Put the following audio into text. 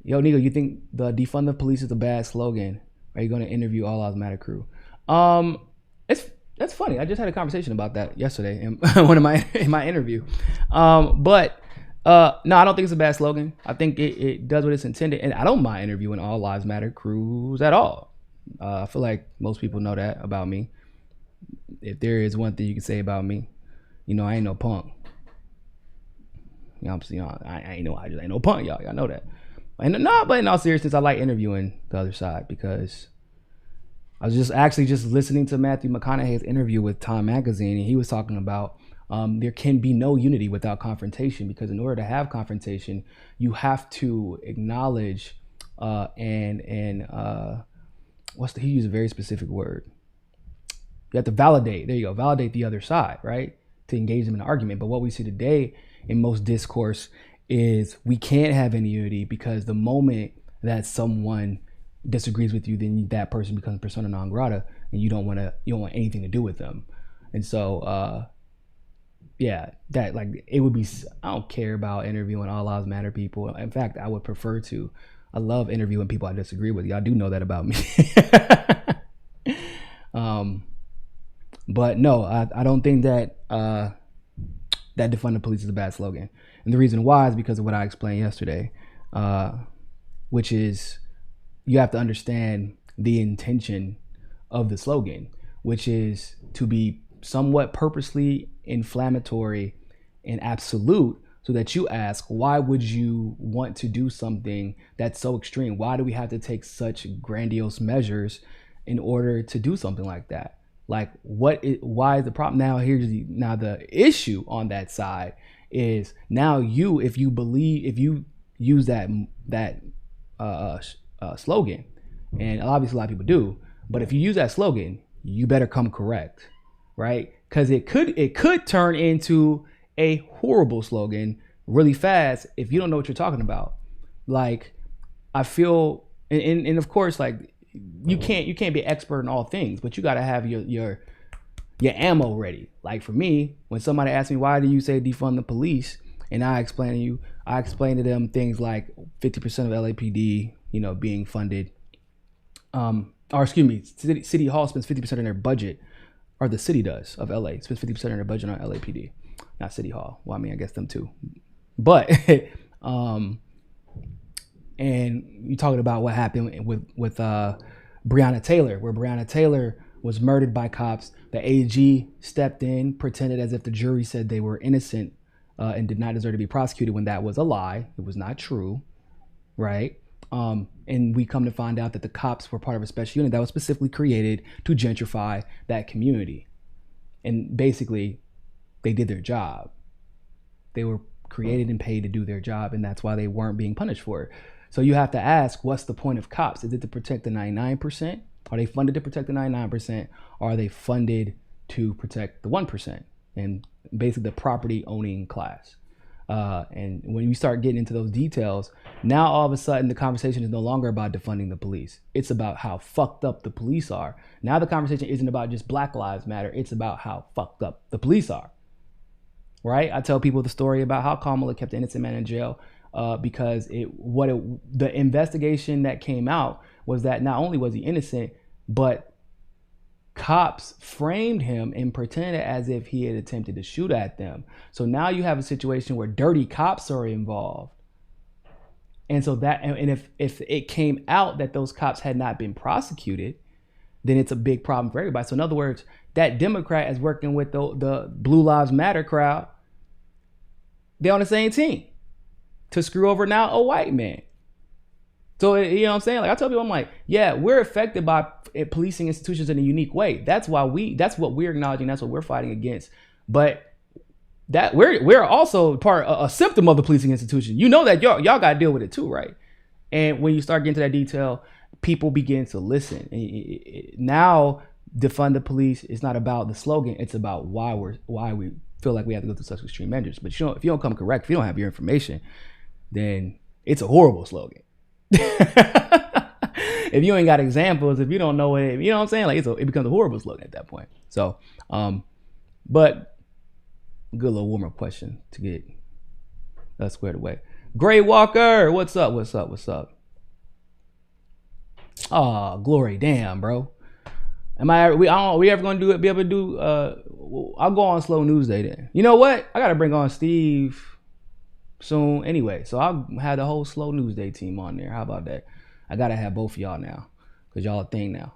Yo, Niko, you think the defund the police is a bad slogan? Are you going to interview All Lives Matter crew? It's That's funny. I just had a conversation about that yesterday in one of my interview. But no, I don't think it's a bad slogan. I think it does what it's intended, and I don't mind interviewing All Lives Matter crews at all. I feel like most people know that about me. If there is one thing you can say about me, I ain't no punk. I just ain't no punk, y'all. Y'all know that. And no, but in all seriousness, I like interviewing the other side because I was just listening to Matthew McConaughey's interview with Time Magazine, and he was talking about there can be no unity without confrontation, because in order to have confrontation, you have to acknowledge he used a very specific word. You have to validate. There you go. Validate the other side, right? To engage them in an argument. But what we see today in most discourse is we can't have any unity, because the moment that someone disagrees with you, then that person becomes persona non grata, and you don't want anything to do with them. And so that, like, it would be, I don't care about interviewing All Lives Matter people. In fact, I would prefer to. I love interviewing people I disagree with. Y'all do know that about me. But no, I don't think that that defund the police is a bad slogan. And the reason why is because of what I explained yesterday, which is you have to understand the intention of the slogan, which is to be somewhat purposely inflammatory and absolute, so that you ask, why would you want to do something that's so extreme? Why do we have to take such grandiose measures in order to do something like that? Like, why is the problem? Now, now the issue on that side is, now if you use that slogan, and obviously a lot of people do, but if you use that slogan, you better come correct, right? Because it could turn into a horrible slogan really fast if you don't know what you're talking about. Like, I feel, and of course, like, you can't be an expert in all things, but you got to have your ammo ready. Like, for me, when somebody asks me, why do you say defund the police, and I explain to them things like 50% of LAPD, being funded, or excuse me, City Hall spends 50% of their budget, or the city does, of LA spends 50% of their budget on LAPD, not City Hall. Well, I mean, I guess them too, but and you talking about what happened with Breonna Taylor, where Breonna Taylor was murdered by cops. The AG stepped in, pretended as if the jury said they were innocent and did not deserve to be prosecuted, when that was a lie. It was not true, right? And we come to find out that the cops were part of a special unit that was specifically created to gentrify that community. And basically, they did their job. They were created and paid to do their job, and that's why they weren't being punished for it. So you have to ask, what's the point of cops? Is it to protect the 99%? Are they funded to protect the 99%? Or are they funded to protect the 1%? And basically the property owning class. And when you start getting into those details, now all of a sudden the conversation is no longer about defunding the police. It's about how fucked up the police are. Now the conversation isn't about just Black Lives Matter. It's about how fucked up the police are. Right? I tell people the story about how Kamala kept an innocent man in jail because the investigation that came out was that not only was he innocent, but cops framed him and pretended as if he had attempted to shoot at them. So now you have a situation where dirty cops are involved. And so if it came out that those cops had not been prosecuted, then it's a big problem for everybody. So in other words, that Democrat is working with the Blue Lives Matter crowd. They're on the same team to screw over now a white man. So, you know what I'm saying? Like, I tell people, I'm like, yeah, we're affected by policing institutions in a unique way. That's what we're acknowledging. That's what we're fighting against. But that we're also a symptom of the policing institution. You know that y'all got to deal with it too, right? And when you start getting to that detail, people begin to listen. Now, defund the police is not about the slogan. It's about why we feel like we have to go through such extreme measures. But if you don't come correct, if you don't have your information, then it's a horrible slogan. If you ain't got examples, if you don't know it, you know what I'm saying? Like, it becomes a horrible slogan at that point. So, but good little warm-up question to get us squared away. Gray Walker, what's up? Oh, glory, damn, bro. Am I? We ever gonna do it? Be able to do? I'll go on Slow News Day then. You know what? I gotta bring on Steve soon anyway. So I'll have the whole Slow News Day team on there. How about that? I gotta have both of y'all now, cause y'all a thing now.